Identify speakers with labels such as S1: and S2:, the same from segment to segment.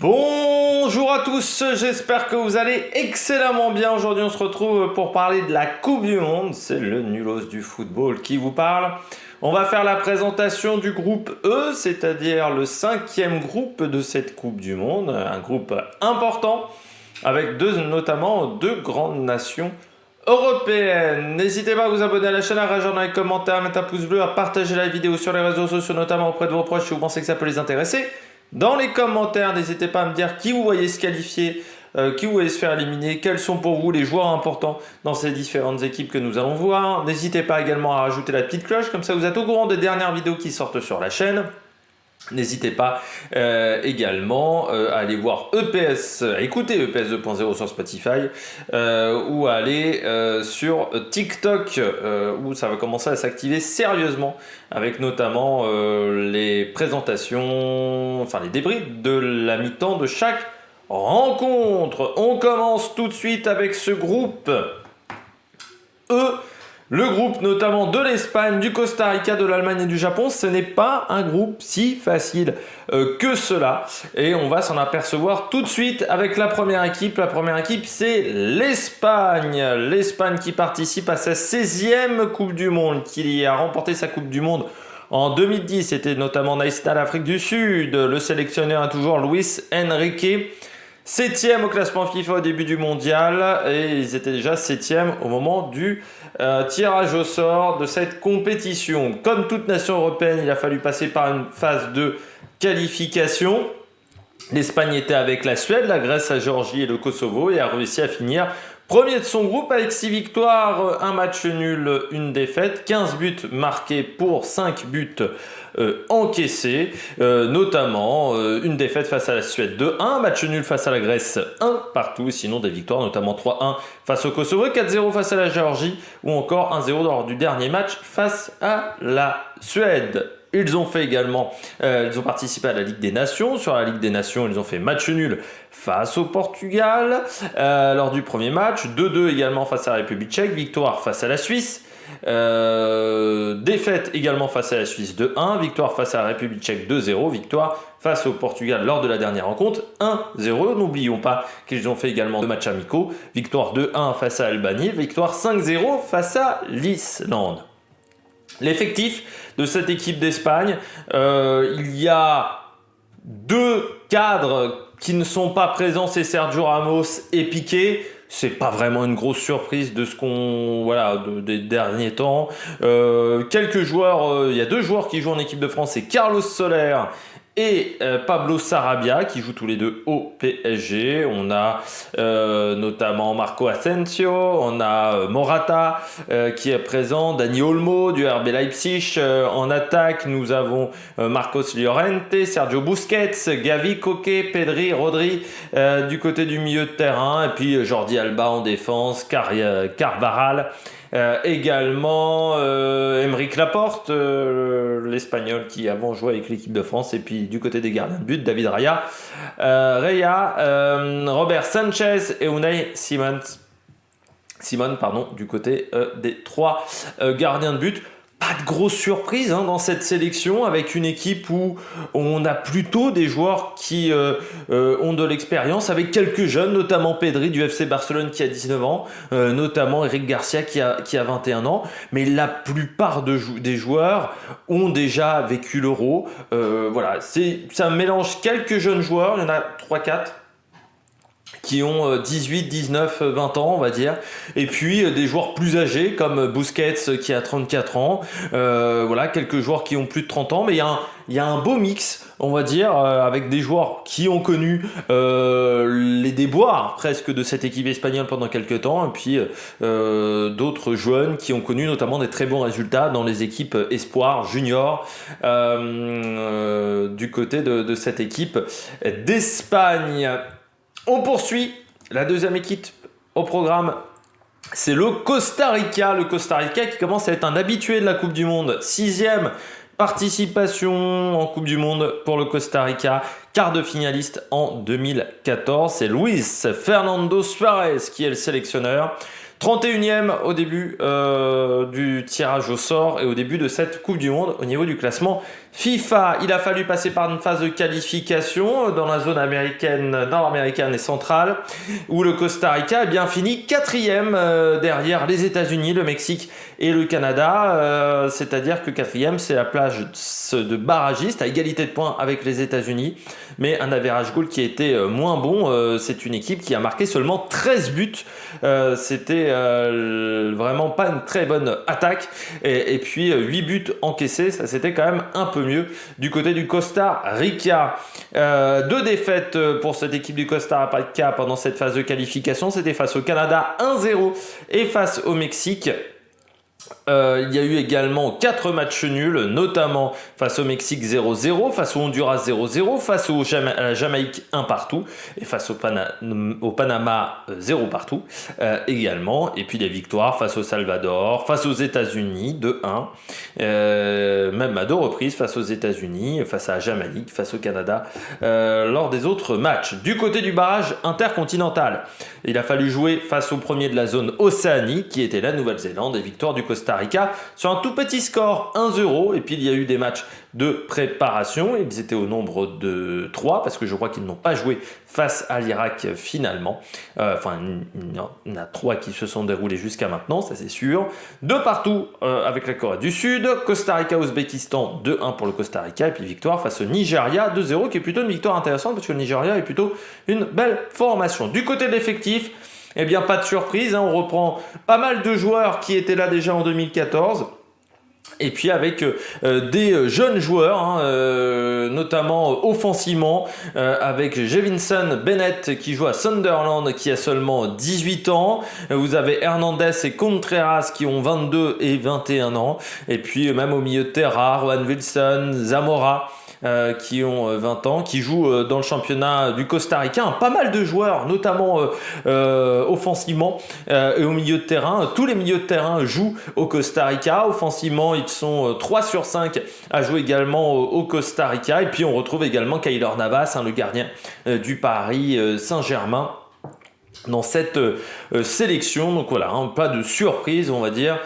S1: Bonjour à tous, j'espère que vous allez excellemment bien. Aujourd'hui on se retrouve pour parler de la Coupe du Monde. C'est le nulos du football qui vous parle. On va faire la présentation du groupe E, c'est-à-dire le 5e groupe de cette Coupe du Monde. Un groupe important avec notamment deux grandes nations européennes. N'hésitez pas à vous abonner à la chaîne, à réagir dans les commentaires, à mettre un pouce bleu, à partager la vidéo sur les réseaux sociaux, notamment auprès de vos proches si vous pensez que ça peut les intéresser. Dans les commentaires, n'hésitez pas à me dire qui vous voyez se qualifier, qui vous voyez se faire éliminer, quels sont pour vous les joueurs importants dans ces différentes équipes que nous allons voir. N'hésitez pas également à rajouter la petite cloche, comme ça vous êtes au courant des dernières vidéos qui sortent sur la chaîne. N'hésitez pas également à aller voir EPS, à écouter EPS 2.0 sur Spotify ou à aller sur TikTok où ça va commencer à s'activer sérieusement avec notamment les présentations, enfin les débriefs de la mi-temps de chaque rencontre. On commence tout de suite avec ce groupe E. Le groupe notamment de l'Espagne, du Costa Rica, de l'Allemagne et du Japon, ce n'est pas un groupe si facile que cela. Et on va s'en apercevoir tout de suite avec la première équipe. La première équipe, c'est l'Espagne. L'Espagne qui participe à sa 16e Coupe du Monde, qui a remporté sa Coupe du Monde en 2010. C'était notamment Naïsta, l'Afrique du Sud. Le sélectionneur est toujours Luis Enrique. 7e au classement FIFA au début du mondial et ils étaient déjà 7e au moment du tirage au sort de cette compétition. Comme toute nation européenne, il a fallu passer par une phase de qualification. L'Espagne était avec la Suède, la Grèce, la Géorgie et le Kosovo et a réussi à finir premier de son groupe avec 6 victoires, un match nul, une défaite, 15 buts marqués pour 5 buts encaissés, notamment une défaite face à la Suède 2-1, un match nul face à la Grèce 1 partout, sinon des victoires notamment 3-1 face au Kosovo, 4-0 face à la Géorgie ou encore 1-0 lors du dernier match face à la Suède. Ils ont fait également, ils ont participé à la Ligue des Nations. Sur la Ligue des Nations, ils ont fait match nul face au Portugal lors du premier match. 2-2 également face à la République tchèque. Victoire face à la Suisse. Défaite également face à la Suisse 2-1. Victoire face à la République tchèque 2-0. Victoire face au Portugal lors de la dernière rencontre 1-0. N'oublions pas qu'ils ont fait également 2 matchs amicaux. Victoire 2-1 face à l'Albanie. Victoire 5-0 face à l'Islande. L'effectif de cette équipe d'Espagne, il y a 2 cadres qui ne sont pas présents, c'est Sergio Ramos et Piqué. C'est pas vraiment une grosse surprise de ce qu'on des derniers temps. Quelques joueurs, il y a 2 joueurs qui jouent en équipe de France, c'est Carlos Soler et Pablo Sarabia qui jouent tous les deux au PSG. On a notamment Marco Asensio, on a Morata qui est présent, Dani Olmo du RB Leipzig. En attaque, nous avons Marcos Llorente, Sergio Busquets, Gavi, Koke, Pedri, Rodri du côté du milieu de terrain. Et puis Jordi Alba en défense, Carvajal. Également Aymeric Laporte, l'Espagnol qui avant jouait avec l'équipe de France, et puis du côté des gardiens de but, David Raya, Robert Sanchez et Unai Simon, du côté des 3 gardiens de but. Pas de grosse surprise dans cette sélection, avec une équipe où on a plutôt des joueurs qui ont de l'expérience, avec quelques jeunes, notamment Pedri du FC Barcelone qui a 19 ans, notamment Eric Garcia qui a 21 ans, mais la plupart des joueurs ont déjà vécu l'Euro. Ça mélange quelques jeunes joueurs, il y en a 3-4 qui ont 18, 19, 20 ans, on va dire. Et puis des joueurs plus âgés comme Busquets qui a 34 ans. Quelques joueurs qui ont plus de 30 ans. Mais il y a un beau mix, on va dire, avec des joueurs qui ont connu les déboires presque de cette équipe espagnole pendant quelques temps. Et puis d'autres jeunes qui ont connu notamment des très bons résultats dans les équipes espoirs, juniors, du côté de cette équipe d'Espagne. On poursuit, la deuxième équipe au programme, c'est le Costa Rica. Le Costa Rica qui commence à être un habitué de la Coupe du Monde. 6e participation en Coupe du Monde pour le Costa Rica. Quart de finaliste en 2014. C'est Luis Fernando Suarez qui est le sélectionneur. 31e au début du tirage au sort et au début de cette Coupe du Monde au niveau du classement FIFA, il a fallu passer par une phase de qualification dans la zone américaine, nord-américaine et centrale, où le Costa Rica a bien fini 4e derrière les États-Unis, le Mexique et le Canada. C'est-à-dire que 4e, c'est la place de barragiste à égalité de points avec les États-Unis, mais un average goal qui était moins bon. C'est une équipe qui a marqué seulement 13 buts. C'était vraiment pas une très bonne attaque. Et puis 8 buts encaissés, ça c'était quand même un peu mieux du côté du Costa Rica. 2 défaites pour cette équipe du Costa Rica pendant cette phase de qualification. C'était face au Canada 1-0 et face au Mexique. Il y a eu également 4 matchs nuls, notamment face au Mexique 0-0, face au Honduras 0-0, face à la Jamaïque 1 partout, et face au Panama 0 partout également. Et puis des victoires face au Salvador, face aux États-Unis 2-1, même à 2 reprises face aux États-Unis, face à la Jamaïque, face au Canada lors des autres matchs. Du côté du barrage intercontinental, il a fallu jouer face au premier de la zone Océanie, qui était la Nouvelle-Zélande, et victoire du Costa Rica sur un tout petit score 1-0. Et puis il y a eu des matchs de préparation, ils étaient au nombre de 3 parce que je crois qu'ils n'ont pas joué face à l'Irak finalement. Il y en a 3 qui se sont déroulés jusqu'à maintenant, ça c'est sûr. 2 partout avec la Corée du Sud, Costa Rica-Ouzbékistan 2-1 pour le Costa Rica, et puis victoire face au Nigeria 2-0, qui est plutôt une victoire intéressante parce que le Nigeria est plutôt une belle formation. Du côté de l'effectif, eh bien pas de surprise, on reprend pas mal de joueurs qui étaient là déjà en 2014. Et puis avec des jeunes joueurs, notamment offensivement, avec Jevinson Bennett qui joue à Sunderland, qui a seulement 18 ans. Vous avez Hernandez et Contreras qui ont 22 et 21 ans. Et puis même au milieu de terrain, Rowan Wilson, Zamora, qui ont 20 ans, qui jouent dans le championnat du Costa Rica. Pas mal de joueurs, notamment offensivement et au milieu de terrain. Tous les milieux de terrain jouent au Costa Rica. Offensivement, ils sont 3 sur 5 à jouer également au Costa Rica. Et puis on retrouve également Keylor Navas, le gardien du Paris Saint-Germain, dans cette sélection. Donc voilà, pas de surprise, on va dire,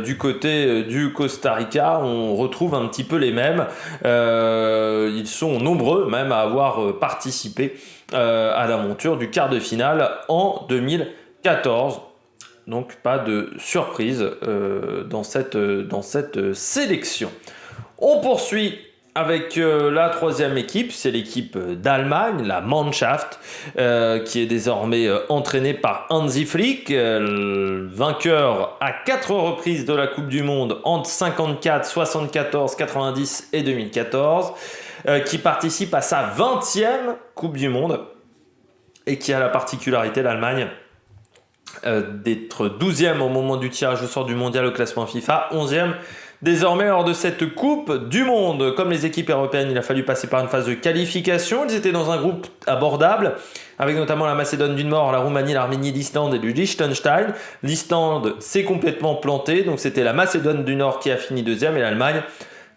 S1: du côté du Costa Rica. On retrouve un petit peu les mêmes. Ils sont nombreux même à avoir participé à l'aventure du quart de finale en 2014. Donc pas de surprise dans cette sélection. On poursuit avec la 3e équipe, c'est l'équipe d'Allemagne, la Mannschaft, qui est désormais entraînée par Hansi Flick, vainqueur à 4 reprises de la Coupe du Monde entre 54, 74, 90 et 2014, qui participe à sa 20e Coupe du Monde et qui a la particularité, l'Allemagne, d'être 12e au moment du tirage au sort du mondial au classement FIFA, 11e désormais lors de cette Coupe du Monde. Comme les équipes européennes, il a fallu passer par une phase de qualification. Ils étaient dans un groupe abordable, avec notamment la Macédoine du Nord, la Roumanie, l'Arménie, l'Islande et le Liechtenstein. L'Islande s'est complètement plantée, donc c'était la Macédoine du Nord qui a fini 2e et l'Allemagne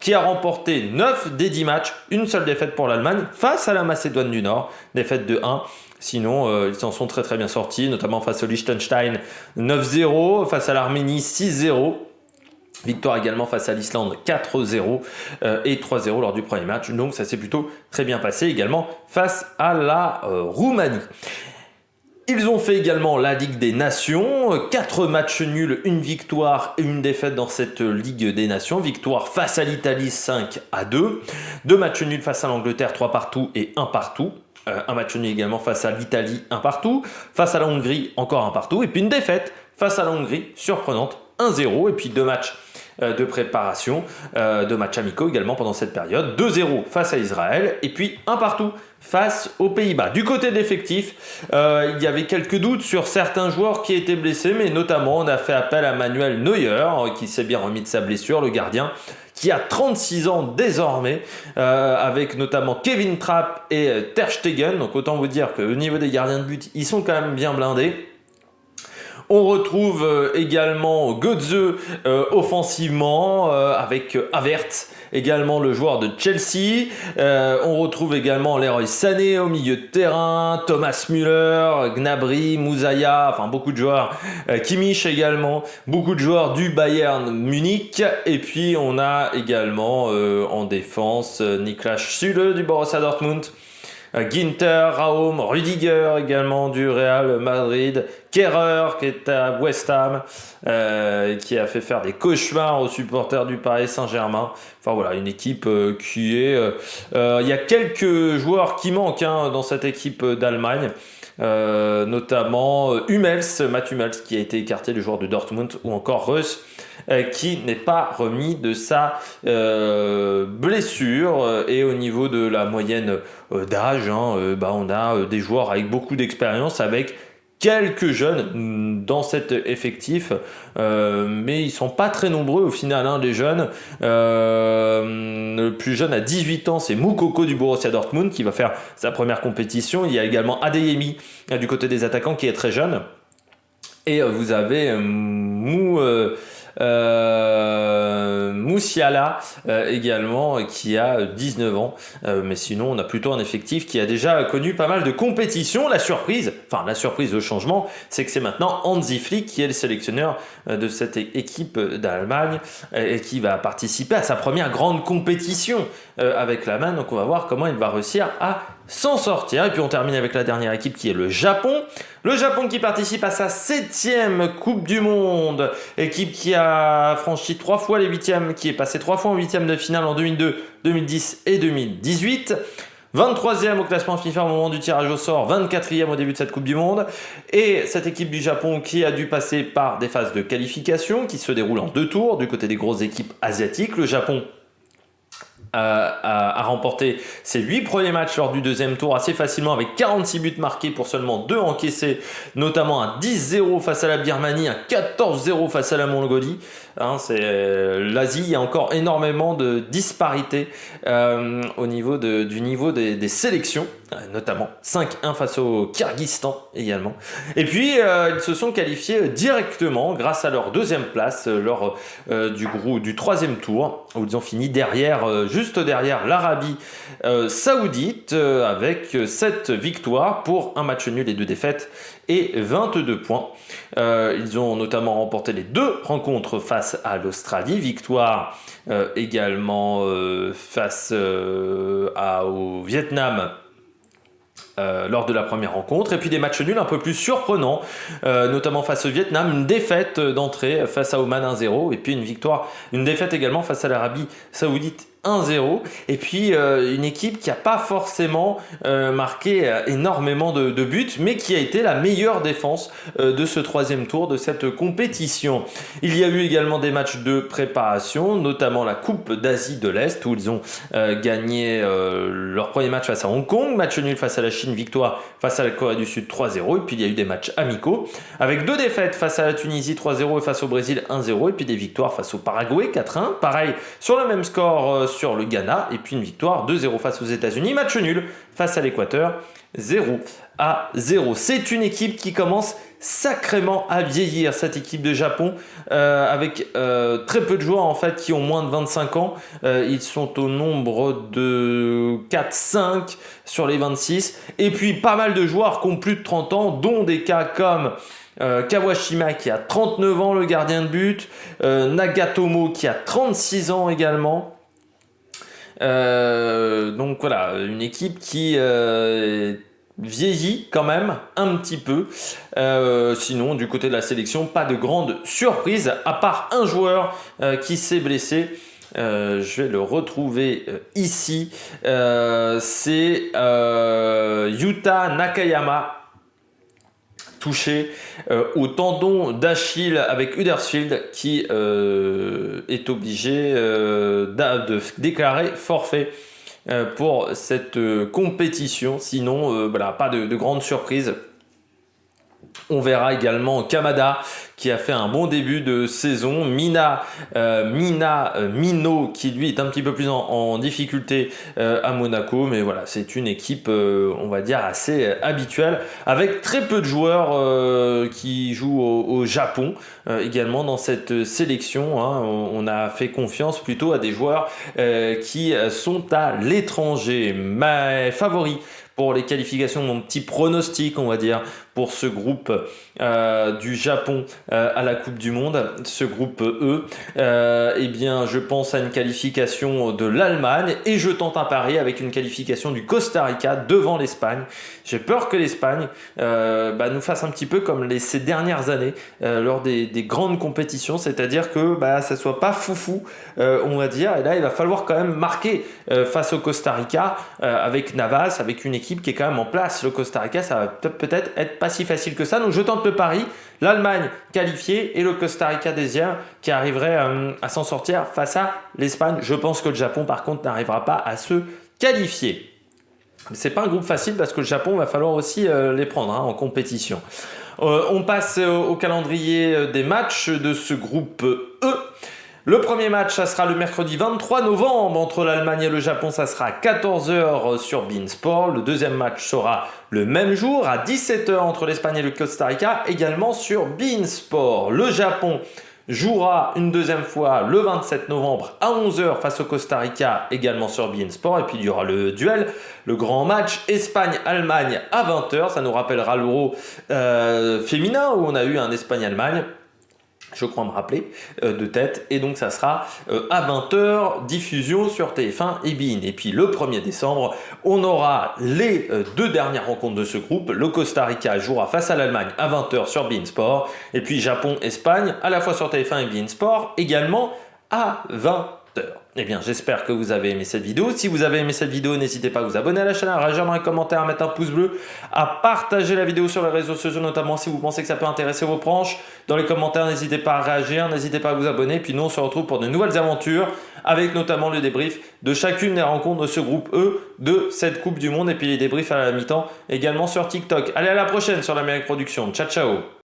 S1: qui a remporté 9 des 10 matchs. Une seule défaite pour l'Allemagne face à la Macédoine du Nord, défaite de 1. Sinon, ils s'en sont très très bien sortis, notamment face au Liechtenstein 9-0, face à l'Arménie 6-0. Victoire également face à l'Islande 4-0 et 3-0 lors du premier match. Donc ça s'est plutôt très bien passé également face à la Roumanie. Ils ont fait également la Ligue des Nations, 4 matchs nuls, une victoire et une défaite dans cette Ligue des Nations. Victoire face à l'Italie 5-2, 2 matchs nuls face à l'Angleterre 3 partout et 1 partout. Un match nul également face à l'Italie 1 partout, face à la Hongrie encore 1 partout, et puis une défaite face à la Hongrie surprenante 1-0, et puis 2 matchs de préparation, 2 matchs amicaux également pendant cette période, 2-0 face à Israël, et puis 1 partout face aux Pays-Bas. Du côté de l'effectif, il y avait quelques doutes sur certains joueurs qui étaient blessés, mais notamment on a fait appel à Manuel Neuer, qui s'est bien remis de sa blessure, le gardien, qui a 36 ans désormais, avec notamment Kevin Trapp et Ter Stegen. Donc autant vous dire qu'au niveau des gardiens de but, ils sont quand même bien blindés. On retrouve également Götze offensivement avec Havertz, également le joueur de Chelsea. On retrouve également Leroy Sané au milieu de terrain, Thomas Müller, Gnabry, Moussaïa, enfin beaucoup de joueurs, Kimmich également, beaucoup de joueurs du Bayern Munich. Et puis on a également en défense Niklas Süle du Borussia Dortmund, Ginter, Raum, Rudiger également du Real Madrid, Kehrer qui est à West Ham, qui a fait faire des cauchemars aux supporters du Paris Saint-Germain. Enfin voilà, une équipe qui est... Il y a quelques joueurs qui manquent dans cette équipe d'Allemagne. Notamment Matt Hummels qui a été écarté, le joueur de Dortmund, ou encore Reus qui n'est pas remis de sa blessure. Et au niveau de la moyenne d'âge, on a des joueurs avec beaucoup d'expérience, avec quelques jeunes dans cet effectif, mais ils sont pas très nombreux au final, les jeunes. Le plus jeune à 18 ans, c'est Moukoko du Borussia Dortmund qui va faire sa première compétition. Il y a également Adeyemi du côté des attaquants qui est très jeune. Et vous avez Moussiala également qui a 19 ans, mais sinon on a plutôt un effectif qui a déjà connu pas mal de compétitions. La surprise, le changement, c'est que c'est maintenant Hansi Flick qui est le sélectionneur de cette équipe d'Allemagne et qui va participer à sa première grande compétition avec l'Allemagne. Donc on va voir comment il va réussir à s'en sortir. Et puis on termine avec la dernière équipe qui est le Japon. Le Japon qui participe à sa 7e Coupe du Monde. Équipe qui a franchi 3 fois les 8e, qui est passée 3 fois en 8e de finale en 2002, 2010 et 2018. 23e au classement FIFA au moment du tirage au sort, 24e au début de cette Coupe du Monde. Et cette équipe du Japon qui a dû passer par des phases de qualification qui se déroulent en 2 tours du côté des grosses équipes asiatiques. Le Japon a remporté ses 8 premiers matchs lors du 2e tour assez facilement avec 46 buts marqués pour seulement 2 encaissés, notamment un 10-0 face à la Birmanie, un 14-0 face à la Mongolie. L'Asie, il y a encore énormément de disparités au niveau du niveau des sélections, notamment 5-1 face au Kyrgyzstan également. Et puis ils se sont qualifiés directement grâce à leur 2e place lors du 3e tour, où ils ont fini juste derrière l'Arabie Saoudite avec 7 victoires pour un match nul et 2 défaites et 22 points. Ils ont notamment remporté les 2 rencontres face à l'Australie, victoire également face au Vietnam lors de la première rencontre, et puis des matchs nuls un peu plus surprenants, notamment face au Vietnam, une défaite d'entrée face à Oman 1-0, et puis une défaite également face à l'Arabie Saoudite 1-0, et puis une équipe qui n'a pas forcément marqué énormément de buts, mais qui a été la meilleure défense de ce 3e tour de cette compétition. Il y a eu également des matchs de préparation, notamment la Coupe d'Asie de l'Est, où ils ont gagné leur premier match face à Hong Kong, match nul face à la Chine, victoire face à la Corée du Sud 3-0, et puis il y a eu des matchs amicaux, avec 2 défaites face à la Tunisie 3-0 et face au Brésil 1-0, et puis des victoires face au Paraguay 4-1, pareil sur le même score sur le Ghana, et puis une victoire 2-0 face aux États-Unis, match nul face à l'Équateur 0-0. C'est une équipe qui commence sacrément à vieillir, cette équipe de Japon, avec très peu de joueurs en fait qui ont moins de 25 ans. Ils sont au nombre de 4-5 sur les 26, et puis pas mal de joueurs qui ont plus de 30 ans, dont des cas comme Kawashima qui a 39 ans, le gardien de but, Nagatomo qui a 36 ans également. Donc voilà, une équipe qui vieillit quand même un petit peu. Sinon, du côté de la sélection, pas de grande surprise, à part un joueur qui s'est blessé. Je vais le retrouver ici. C'est Yuta Nakayama, touché au tendon d'Achille avec Huddersfield, qui est obligé de déclarer forfait pour cette compétition. Sinon, pas de grande surprise On verra également Kamada qui a fait un bon début de saison. Mino qui lui est un petit peu plus en difficulté à Monaco. Mais voilà, c'est une équipe, on va dire, assez habituelle avec très peu de joueurs qui jouent au Japon également dans cette sélection. Hein. On a fait confiance plutôt à des joueurs qui sont à l'étranger. Mes favoris pour les qualifications, mon petit pronostic, on va dire, pour ce groupe du Japon à la Coupe du Monde, ce groupe E, eh bien, je pense à une qualification de l'Allemagne et je tente un pari avec une qualification du Costa Rica devant l'Espagne. J'ai peur que l'Espagne nous fasse un petit peu comme ces dernières années lors des grandes compétitions, c'est-à-dire que ça soit pas foufou, on va dire, et là il va falloir quand même marquer face au Costa Rica avec Navas, avec une équipe qui est quand même en place. Le Costa Rica, ça va peut-être être pas si facile que ça, donc je tente le pari, l'Allemagne qualifiée et le Costa Rica deuxième qui arriverait à s'en sortir face à l'Espagne. Je pense que le Japon par contre n'arrivera pas à se qualifier. C'est pas un groupe facile parce que le Japon va falloir aussi les prendre en compétition. On passe au calendrier des matchs de ce groupe E. Le premier match, ça sera le mercredi 23 novembre entre l'Allemagne et le Japon, ça sera à 14h sur beIN Sport. Le deuxième match sera le même jour à 17h entre l'Espagne et le Costa Rica, également sur beIN Sport. Le Japon jouera une deuxième fois le 27 novembre à 11h face au Costa Rica, également sur beIN Sport. Et puis il y aura le duel, le grand match Espagne-Allemagne à 20h. Ça nous rappellera l'Euro féminin où on a eu un Espagne-Allemagne. Je crois me rappeler de tête, et donc ça sera à 20h, diffusion sur TF1 et beIN. Et puis le 1er décembre, on aura les deux dernières rencontres de ce groupe. Le Costa Rica jouera face à l'Allemagne à 20h sur beIN Sport, et puis Japon-Espagne à la fois sur TF1 et beIN Sport, également à 20h. Eh bien, j'espère que vous avez aimé cette vidéo. Si vous avez aimé cette vidéo, n'hésitez pas à vous abonner à la chaîne, à réagir dans les commentaires, à mettre un pouce bleu, à partager la vidéo sur les réseaux sociaux, notamment si vous pensez que ça peut intéresser vos proches. Dans les commentaires, n'hésitez pas à réagir, n'hésitez pas à vous abonner. Puis nous, on se retrouve pour de nouvelles aventures avec notamment le débrief de chacune des rencontres de ce groupe E de cette Coupe du Monde et puis les débriefs à la mi-temps également sur TikTok. Allez, à la prochaine sur l'Amérique Production. Ciao, ciao!